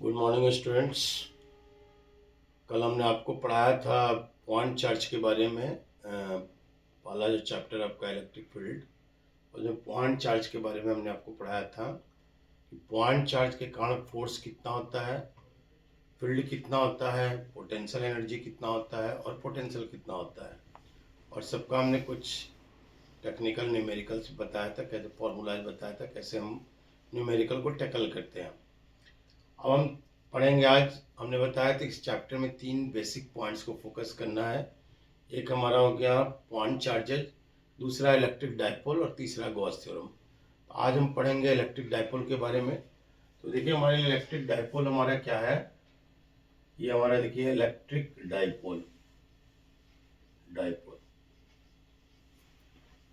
Good morning students. कल हमने आपको पढ़ाया था पॉइंट चार्ज के बारे में। पहला जो चैप्टर आपका इलेक्ट्रिक फील्ड, और जो पॉइंट चार्ज के बारे में हमने आपको पढ़ाया था कि पॉइंट चार्ज के कारण फोर्स कितना होता है, फील्ड कितना होता है, पोटेंशियल एनर्जी कितना होता है और पोटेंशियल कितना होता है। और सबका हमने कुछ टेक्निकल न्यूमेरिकल्स बताया था, कैसे फॉर्मूलाज बताया था, कैसे हम न्यूमेरिकल को टैकल करते हैं। अब हम पढ़ेंगे। आज हमने बताया था इस चैप्टर में 3 बेसिक पॉइंट्स को फोकस करना है। एक हमारा हो गया पॉइंट चार्जेज, दूसरा इलेक्ट्रिक डाइपोल और तीसरा गॉस थ्योरम। आज हम पढ़ेंगे इलेक्ट्रिक डाइपोल के बारे में। तो देखिए हमारे इलेक्ट्रिक डाइपोल हमारा क्या है। ये हमारा देखिए electric dipole. Dipole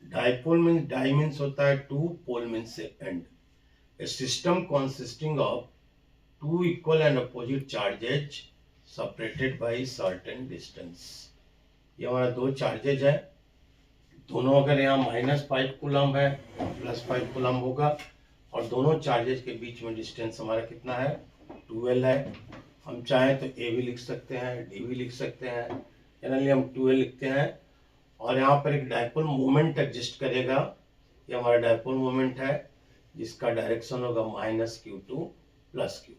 dipole means die means होता है two, pole means end. A system consisting of two equal and opposite charges separated by certain distance। ये हमारा दो चार्जेज है, दोनों अगर यहाँ -5 कूलम है +5 कूलम होगा, और दोनों चार्जेज के बीच में डिस्टेंस हमारा कितना है, 12 है। हम चाहें तो ए भी लिख सकते हैं, डी भी लिख सकते हैं, जनरली हम 12 लिखते हैं। और यहाँ पर एक डाइपोल मोमेंट एग्जिस्ट करेगा। ये हमारा डाइपोल मोमेंट है जिसका डायरेक्शन होगा -q2 +q।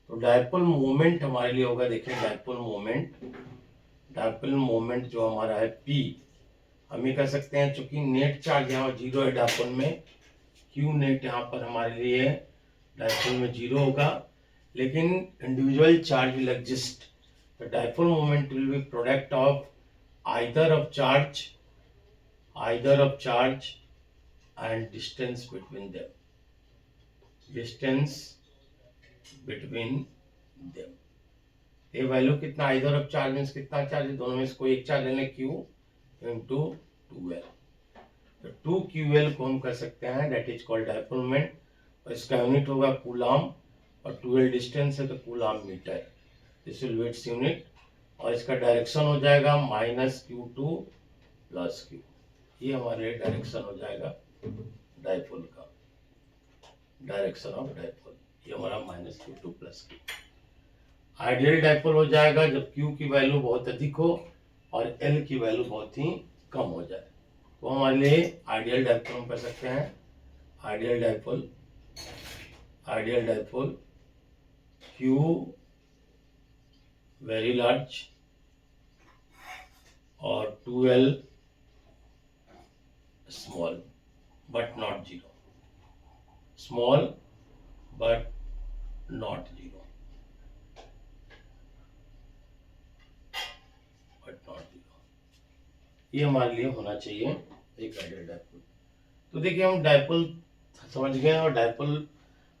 तो डायपोल मोमेंट हमारे लिए होगा, देखिए डायपोल मोमेंट जो हमारा है P, हम ये कह सकते हैं चूंकि नेट चार्ज यहाँ 0 है डायपोल में, Q नेट यहाँ पर हमारे लिए डायपोल में 0 होगा, लेकिन individual charge will exist. The dipole moment will be product of either of charge and distance between them. ये वैल्यू कितना, आइदर ऑफ चार्ज मीन्स कितना चार्ज है, दोनों में से कोई एक चार्ज लेने, Q इंटू 2L। तो 2QL को हम कर सकते हैं, that is called dipole moment. और इसका यूनिट होगा कूलम, और 2L डिस्टेंस है तो coulomb metre, this will be its unit. और इसका डायरेक्शन हो जाएगा -q2 +q। ये हमारे डायरेक्शन हो जाएगा डायपोल का, डायरेक्शन ऑफ डायपोल। ये हमारा -q2 +q। आइडियल डाइपोल हो जाएगा जब Q की वैल्यू बहुत अधिक हो और L की वैल्यू बहुत ही कम हो जाए। तो हमारे लिए आइडियल डाइपोल हम कर सकते हैं। Ideal dipole Q very large और 2L small but not 0, small but not 0। ये हमारे लिए होना चाहिए एक आइडियल डाइपोल। तो देखिए हम डाइपोल समझ गए, और डाइपोल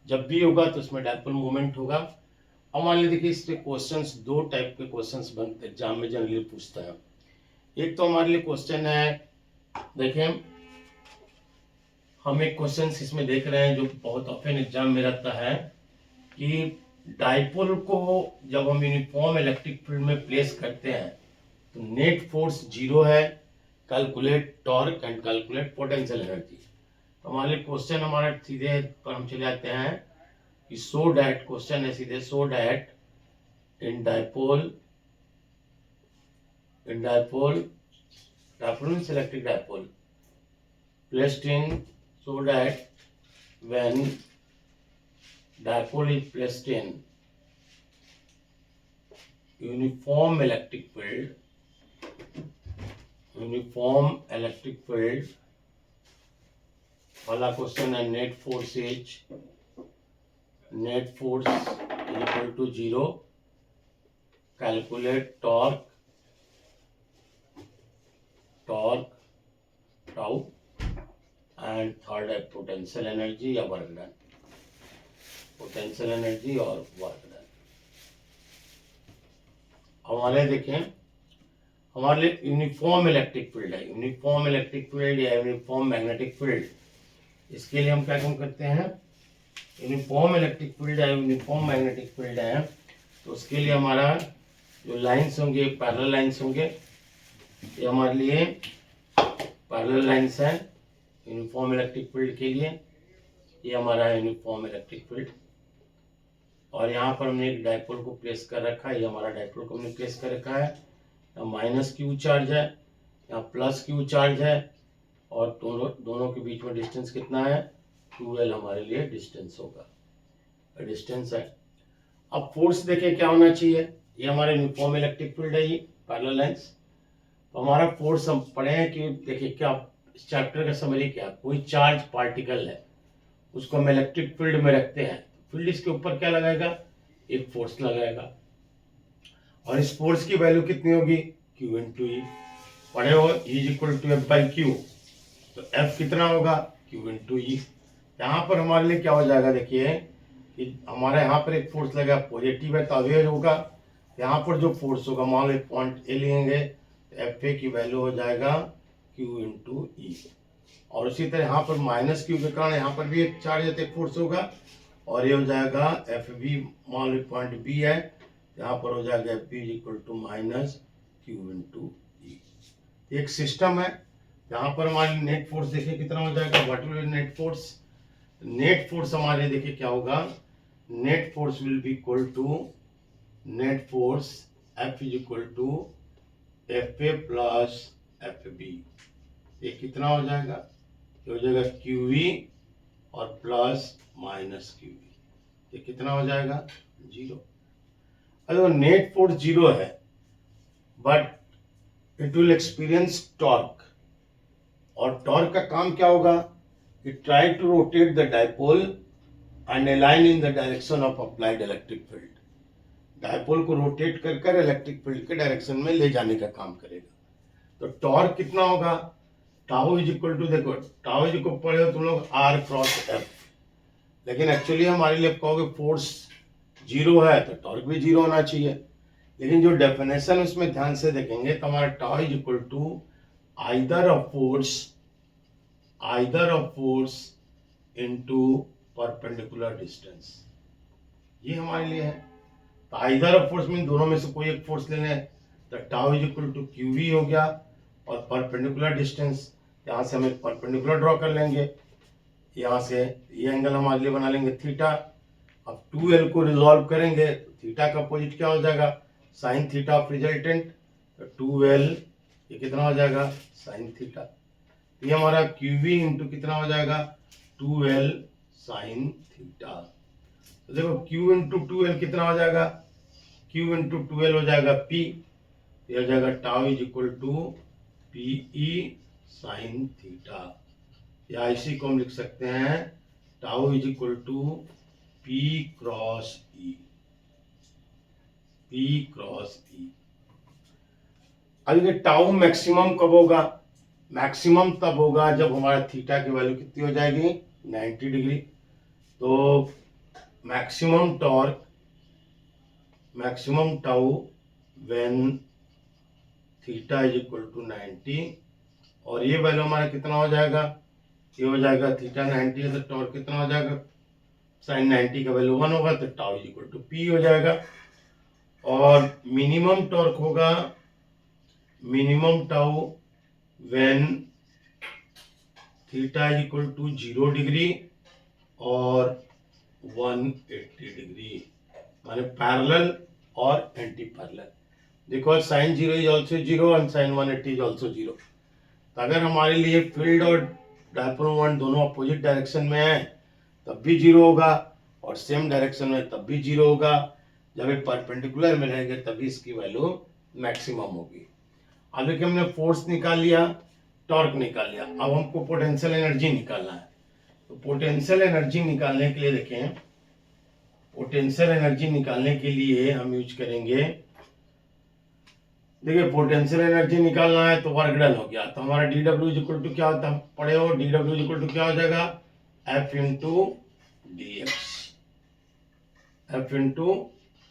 जब भी होगा तो उसमें डाइपोल मोमेंट होगा। अब मान लीजिए देखिए इसके क्वेश्चंस, दो टाइप के क्वेश्चंस बनते एग्जाम में जनरली पूछता है। एक तो हमारे लिए क्वेश्चन है, देखिए हम एक क्वेश्चन इसमें देख रहे हैं जो बहुत ऑफन एग्जाम में रहता है कि डाइपोल को जब हम यूनिफॉर्म इलेक्ट्रिक फील्ड में प्लेस करते हैं तो नेट फोर्स 0 है, calculate torque and calculate potential energy. तो हमारे क्वेश्चन हमारा सीधे पर हम चले जाते हैं कि सो डैट, क्वेश्चन है सीधे, so that in dipole means electric dipole placed in, so that when dipole is placed in uniform electric field, वाला क्वेश्चन है, net force is equal to 0, calculate torque tau, and third है potential energy या work done, potential energy और work done. हमारे देखें हमारे लिए uniform electric field है, यूनिफॉर्म इलेक्ट्रिक फील्ड या यूनिफॉर्म मैग्नेटिक फील्ड। इसके लिए हम क्या काम करते हैं, यूनिफॉर्म इलेक्ट्रिक फील्ड है, यूनिफॉर्म मैग्नेटिक फील्ड है, तो उसके लिए हमारा जो लाइंस होंगे पैरेलल लाइंस होंगे। ये हमारे लिए पैरेलल लाइंस है यूनिफॉर्म इलेक्ट्रिक फील्ड के लिए। ये हमारा यूनिफॉर्म इलेक्ट्रिक फील्ड। और यहाँ पर हमने एक डाइपोल को प्लेस कर रखा है, ये हमारा डाइपोल को हमने प्लेस कर रखा है। यहाँ माइनस क्यू चार्ज है, यहाँ प्लस क्यू चार्ज है, और दोनों के बीच में डिस्टेंस कितना है, 2L हमारे लिए डिस्टेंस होगा, डिस्टेंस है। अब फोर्स देखिए क्या होना चाहिए, ये हमारा यूनिफॉर्म इलेक्ट्रिक फील्ड है, ये पैरेलल लाइंस। तो हमारा फोर्स हम पढ़े हैं कि देखिए क्या इस चैप्टर का समरी क्या, कोई चार्ज पार्टिकल है उसको हम इलेक्ट्रिक फील्ड में रखते हैं, फील्ड इसके ऊपर क्या लगाएगा, एक फोर्स लगाएगा, और इस फोर्स की वैल्यू कितनी होगी, Q इंटू ई। पढ़े हो E is equal to F by Q, तो F कितना होगा, Q इंटू ई। यहाँ पर हमारे लिए क्या हो जाएगा, देखिए कि हमारे यहाँ पर एक फोर्स लगा पॉजिटिव है तो अवेयर होगा, यहाँ पर जो फोर्स होगा मान लो पॉइंट ए लेंगे तो एफ ए की वैल्यू हो जाएगा Q इंटू ई। और उसी तरह यहाँ पर माइनस क्यू के कारण यहाँ पर भी एक चार्ज है, फोर्स होगा, और ये हो जाएगा एफ बी, मान लो पॉइंट बी है, यहाँ पर हो जाएगा F B is equal to minus Q into E. एक सिस्टम है, यहाँ पर हमारी नेट फोर्स देखिए कितना हो जाएगा, what will be net force, net force हमारे देखिए क्या होगा, net force will be equal to net force F is equal to F A plus F B. ये कितना हो जाएगा, ये हो जाएगा क्यू वी और प्लस माइनस क्यू वी, ये कितना हो जाएगा, 0। अगर नेट फोर्स 0 है but it will experience torque, और टॉर्क का काम क्या होगा, it try to rotate the dipole and align in the direction of applied electric field. Dipole को रोटेट कर कर इलेक्ट्रिक फील्ड के डायरेक्शन में ले जाने का काम करेगा। तो टॉर्क कितना होगा, टाउ इज इक्वल टू, देखो टाउ इज इक्वल पढ़े हो तुम लोग आर क्रॉस एफ, लेकिन एक्चुअली हमारे लिए कहोगे फोर्स 0 है तो टॉर्क भी 0 होना चाहिए, लेकिन जो डेफिनेशन उसमें ध्यान से देखेंगे तो हमारा tau is equal to either of force into perpendicular distance, ये हमारे लिए है। तो आइदर ऑफ फोर्स मीन दोनों में से कोई एक फोर्स लेना है, तो tau is equal to Q V हो गया, और परपेंडिकुलर डिस्टेंस यहाँ से हमें परपेंडिकुलर ड्रॉ कर लेंगे, यहाँ से ये एंगल हमारे लिए बना लेंगे थीटा। अब 2L को रिजॉल्व करेंगे, थीटा का अपोजिट क्या हो जाएगा, साइन थीटा ऑफ रिजल्टेंट, तो 2L ये कितना हो जाएगा, साइन थीटा। ये हमारा QV इंटू कितना हो जाएगा, 2L साइन थीटा। तो देखो Q इंटू 2L कितना हो जाएगा, Q इंटू 2L हो जाएगा P, ये हो जाएगा tau is equal to PE sine theta, या इसी को हम लिख सकते हैं tau is equal to P cross E, P cross E। अब ये टाउ मैक्सिमम कब होगा, मैक्सिमम तब होगा जब हमारा थीटा की वैल्यू कितनी हो जाएगी, 90 डिग्री। तो maximum torque, maximum tau when theta is equal to 90, और ये वैल्यू हमारा कितना हो जाएगा, ये हो जाएगा थीटा 90 है तो टॉर्क कितना हो जाएगा, साइन 90 का वैल्यू 1 होगा तो tau is equal to P हो जाएगा। और मिनिमम टॉर्क होगा, minimum tau when theta is equal to 0 degree और 180 डिग्री, माने पैरेलल और एंटी पैरेलल। देखो sine 0 is also 0 and sine 180 is also 0। तो अगर हमारे लिए फील्ड और डायपोल मोमेंट दोनों अपोजिट डायरेक्शन में है तब भी 0 होगा, और सेम डायरेक्शन में तब भी 0 होगा। जब ये परपेंडिकुलर में रहेंगे तभी इसकी वैल्यू मैक्सिमम होगी। अब देखिए हमने फोर्स निकाल लिया, टॉर्क निकाल लिया, अब हमको पोटेंशियल एनर्जी निकालना है। तो पोटेंशियल एनर्जी निकालने के लिए देखें, पोटेंशियल एनर्जी निकालने के लिए हम यूज करेंगे, देखिए पोटेंशियल एनर्जी निकालना है तो वर्क डन हो गया, तो हमारा dW इज इक्वल टू क्या होता है, पढ़े हो dW इज इक्वल टू क्या हो जाएगा, F into dx, F into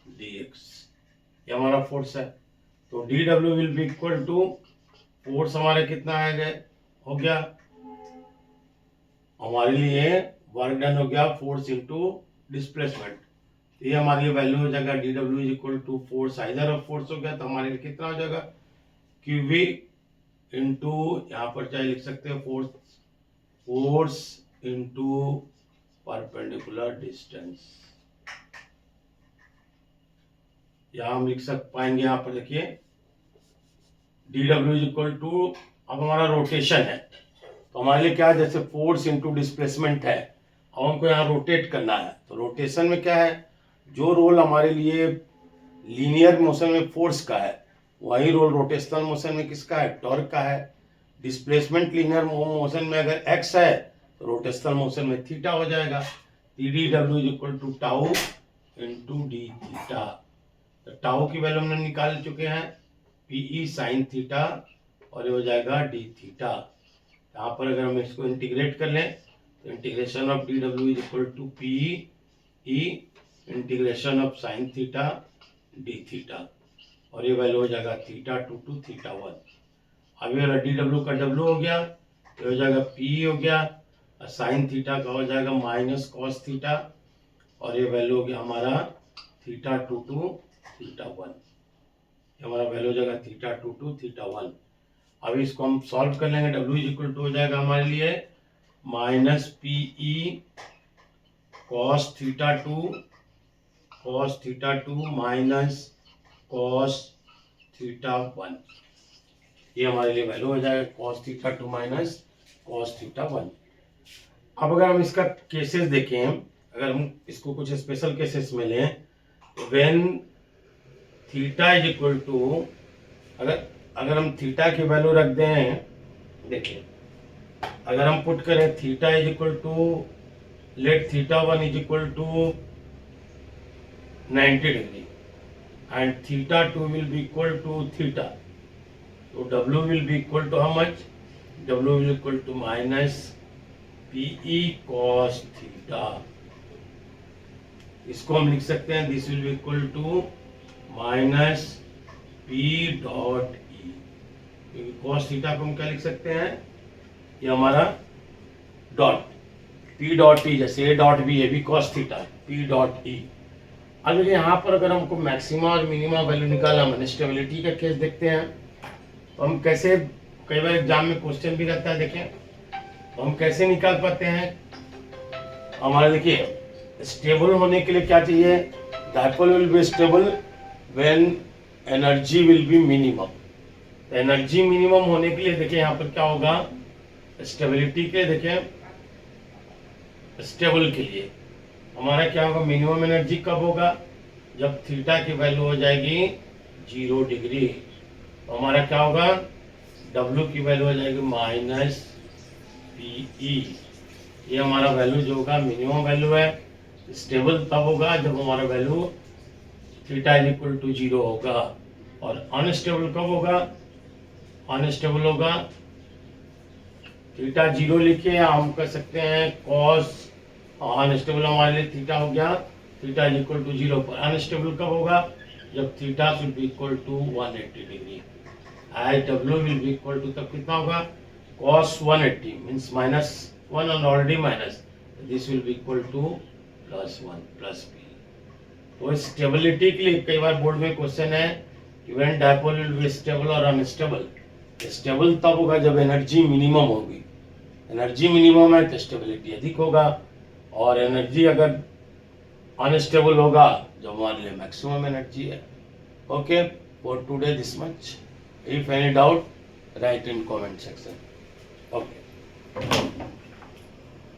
dx, ये हमारा फोर्स है। तो dW will be equal to, force हमारे कितना आएगा, हो गया हमारे लिए वर्क डन हो गया, फोर्स इंटू डिस्प्लेसमेंट, ये हमारे लिए वैल्यू हो जाएगा dW is equal to force either of force हो गया, तो हमारे लिए कितना हो जाएगा, QV इंटू यहाँ पर चाहे लिख सकते हैं फोर्स इंटू परपेंडिकुलर डिस्टेंस, या हम लिख पाएंगे यहाँ पर देखिए D W is equal to, अब हमारा रोटेशन है तो हमारे लिए क्या है, जैसे फोर्स इनटू डिस्प्लेसमेंट है, अब हमको यहाँ रोटेट करना है तो रोटेशन में क्या है, जो रोल हमारे लिए लीनियर मोशन में फोर्स का है वही रोल रोटेशनल मोशन में किसका है, टॉर्क का है। डिस्प्लेसमेंट लीनियर मोशन में अगर एक्स है तो रोटेशनल मोशन में थीटा हो जाएगा। D W is equal to tau into D theta, तो टाउ की वैल्यू हमने निकाल चुके हैं पीई साइन थीटा और ये हो जाएगा डी थीटा। यहाँ पर अगर हम इसको इंटीग्रेट कर लें तो integration of D W is equal to PE E integration of sine theta D theta और ये वैल्यू हो जाएगा थीटा टू थीटा वन। अब ये डी डब्ल्यू का डब्ल्यू हो गया, ये हो जाएगा पी हो गया और साइन थीटा का हो जाएगा माइनस कॉस थीटा और ये वैल्यू हो गया हमारा थीटा टू थीटा वन, हमारा वैल्यू हो जाएगा थीटा टू थीटा वन। अब इसको हम सॉल्व कर लेंगे, डब्ल्यू इज इक्वल टू हो जाएगा हमारे लिए minus P E cos theta two minus cos theta one, ये हमारे लिए वैल्यू हो जाएगा cos theta two minus cos theta one. अब अगर हम इसका केसेस देखें, अगर हम इसको कुछ स्पेशल केसेस में लें तो when theta is equal to, अगर हम थीटा की वैल्यू रख दें, देखिए अगर हम पुट करें theta is equal to, let theta one is equal to 90 degree and theta 2 will be equal to theta, so W will be equal to how much, W will be equal to minus PE cos theta, इसको हम लिख सकते हैं this will be equal to minus P dot E, क्योंकि cos theta को हम क्या लिख सकते हैं, ये हमारा डॉट P dot E, जैसे A dot B, ये भी cos theta, P dot E। अब यहाँ पर अगर हमको मैक्सिमा और मिनिमा वैल्यू निकालना, मैंने स्टेबिलिटी का केस देखते हैं तो हम कैसे, कई बार एग्जाम में क्वेश्चन भी रहता है, देखें तो हम कैसे निकाल पाते हैं। हमारे देखिए स्टेबल होने के लिए क्या चाहिए, dipole will be stable when energy will be minimum, तो एनर्जी मिनिमम होने के लिए देखिए यहाँ पर क्या होगा, स्टेबिलिटी के लिए देखें, स्टेबल के लिए हमारा क्या होगा, मिनिमम एनर्जी कब होगा, जब थीटा की वैल्यू हो जाएगी 0 डिग्री, तो हमारा क्या होगा, W की वैल्यू हो जाएगी माइनस PE, ये हमारा वैल्यू जो होगा मिनिमम वैल्यू है। स्टेबल तब होगा जब हमारा value theta is equal to 0 होगा, और अनस्टेबल कब होगा, अनस्टेबल होगा थीटा 0 लिखे, हम कर सकते हैं कॉस, अनस्टेबल हमारे लिए थीटा हो गया, थीटा इज इक्वल टू 0 पर। अनस्टेबल कब होगा, जब theta should be equal to 180 degree, as W will be equal to, तब कितना होगा, cos 180 मींस माइनस 1 और already minus, this will be equal to plus 1 plus P. तो स्टेबिलिटी के लिए कई बार बोर्ड में क्वेश्चन है कि when dipole will be stable और अनस्टेबल, स्टेबल तब होगा जब एनर्जी मिनिमम होगी, एनर्जी मिनिमम है तो स्टेबिलिटी अधिक होगा, और एनर्जी अगर अनस्टेबल होगा जब हमारे लिए मैक्सिमम एनर्जी है। Okay, for today this much, if any doubt right in comment section. Okay.